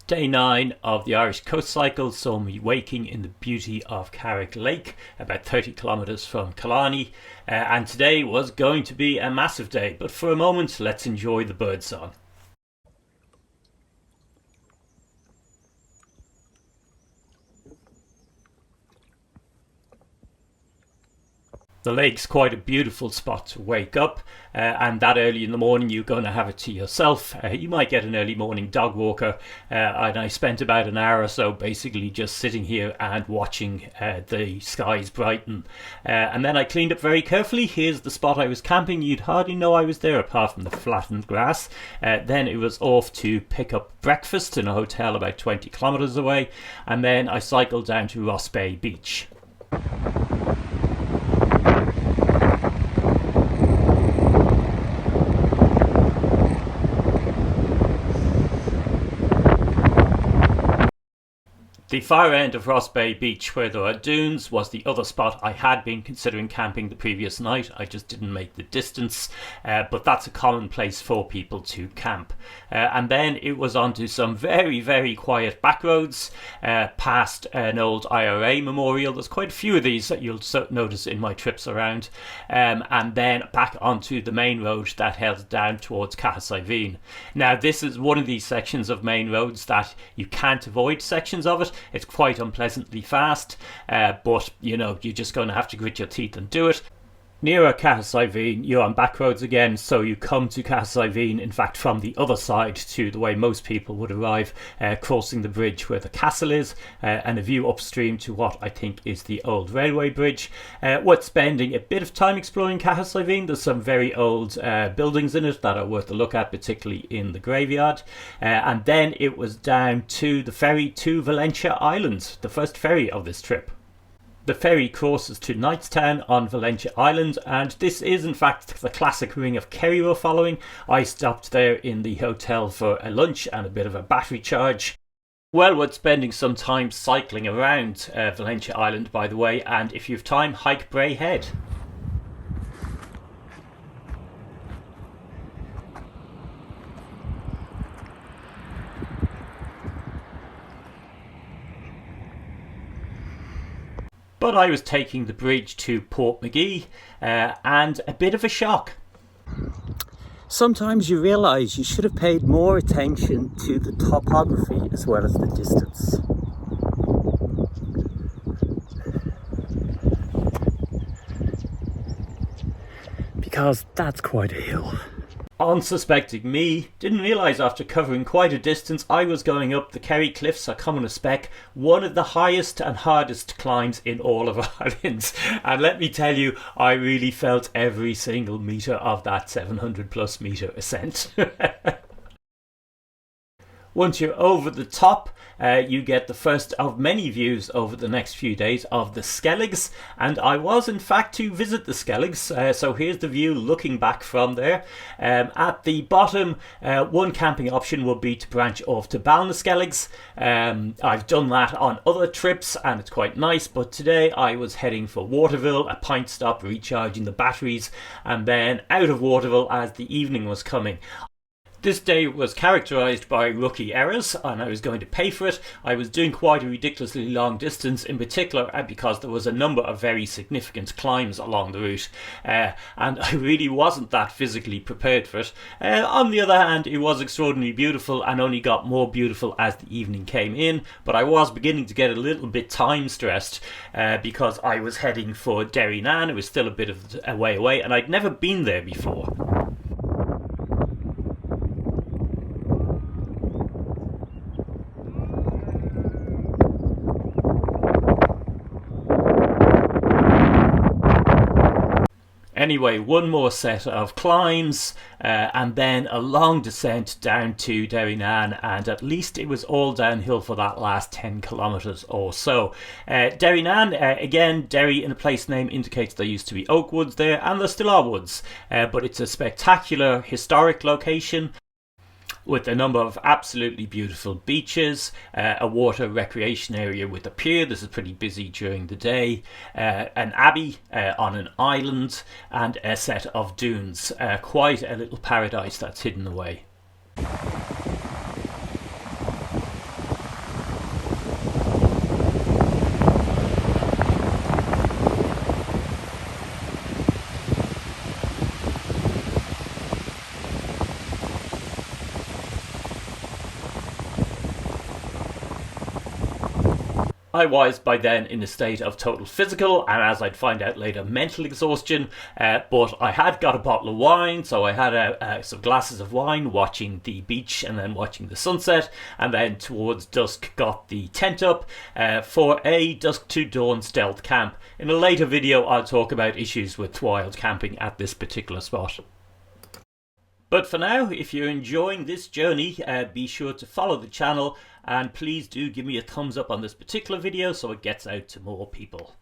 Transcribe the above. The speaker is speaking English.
Day 9 of the Irish Coast Cycle saw me waking in the beauty of Caraigh Lake, about 30 kilometres from Killarney, and today was going to be a massive day, but for a moment let's enjoy the birdsong. The lake's quite a beautiful spot to wake up, and that early in the morning you're going to have it to yourself. You might get an early morning dog walker, and I spent about an hour or so basically just sitting here and watching the skies brighten. And then I cleaned up very carefully. Here's the spot I was camping. You'd hardly know I was there apart from the flattened grass. Then it was off to pick up breakfast in a hotel about 20 kilometres away, and then I cycled down to Rossbeigh beach. The far end of Rossbeigh beach where there are dunes was the other spot I had been considering camping the previous night. I just didn't make the distance, but that's a common place for people to camp. And then it was onto some very, very quiet back roads past an old IRA memorial. There's quite a few of these that you'll notice in my trips around. And then back onto the main road that held down towards Cahersiveen. Now this is one of these sections of main roads that you can't avoid sections of it. It's quite unpleasantly fast, but you know, you're just going to have to grit your teeth and do it. Nearer Cahersiveen, you're on back roads again, so you come to Cahersiveen, in fact, from the other side to the way most people would arrive, crossing the bridge where the castle is, and a view upstream to what I think is the old railway bridge. Worth spending a bit of time exploring Cahersiveen. There's some very old buildings in it that are worth a look at, particularly in the graveyard. And then it was down to the ferry to Valentia Island, the first ferry of this trip. The ferry crosses to Knightstown on Valentia Island, and this is in fact the classic Ring of Kerry we're following. I stopped there in the hotel for a lunch and a bit of a battery charge. Well worth spending some time cycling around Valentia Island, by the way, and if you have time, hike Bray Head. But I was taking the bridge to Portmagee, and a bit of a shock. Sometimes you realise you should have paid more attention to the topography as well as the distance. Because that's quite a hill. Unsuspecting me didn't realise after covering quite a distance I was going up the Kerry Cliffs are common a spec, one of the highest and hardest climbs in all of Ireland, and let me tell you, I really felt every single metre of that 700 plus metre ascent. Once you're over the top, you get the first of many views over the next few days of the Skelligs, and I was in fact to visit the Skelligs, so here's the view looking back from there. At the bottom, one camping option would be to branch off to Ballinaskelligs. I've done that on other trips and it's quite nice, but today I was heading for Waterville, a pint stop, recharging the batteries, and then out of Waterville as the evening was coming. This day was characterised by rookie errors, and I was going to pay for it. I was doing quite a ridiculously long distance, in particular because there was a number of very significant climbs along the route, and I really wasn't that physically prepared for it. On the other hand, it was extraordinarily beautiful and only got more beautiful as the evening came in, but I was beginning to get a little bit time stressed because I was heading for Derrynane. It was still a bit of a way away, and I'd never been there before. Anyway, one more set of climbs and then a long descent down to Derrynane, and at least it was all downhill for that last 10 kilometres or so. Derrynane, again, Derry in a place name indicates there used to be oak woods there, and there still are woods, but it's a spectacular historic location with a number of absolutely beautiful beaches, a water recreation area with a pier. This is pretty busy during the day, an abbey on an island, and a set of dunes. Quite a little paradise that's hidden away. I was by then in a state of total physical and, as I'd find out later, mental exhaustion, but I had got a bottle of wine, so I had some glasses of wine watching the beach and then watching the sunset, and then towards dusk got the tent up for a dusk to dawn stealth camp. In a later video I'll talk about issues with wild camping at this particular spot. But for now, if you're enjoying this journey, be sure to follow the channel, and please do give me a thumbs up on this particular video so it gets out to more people.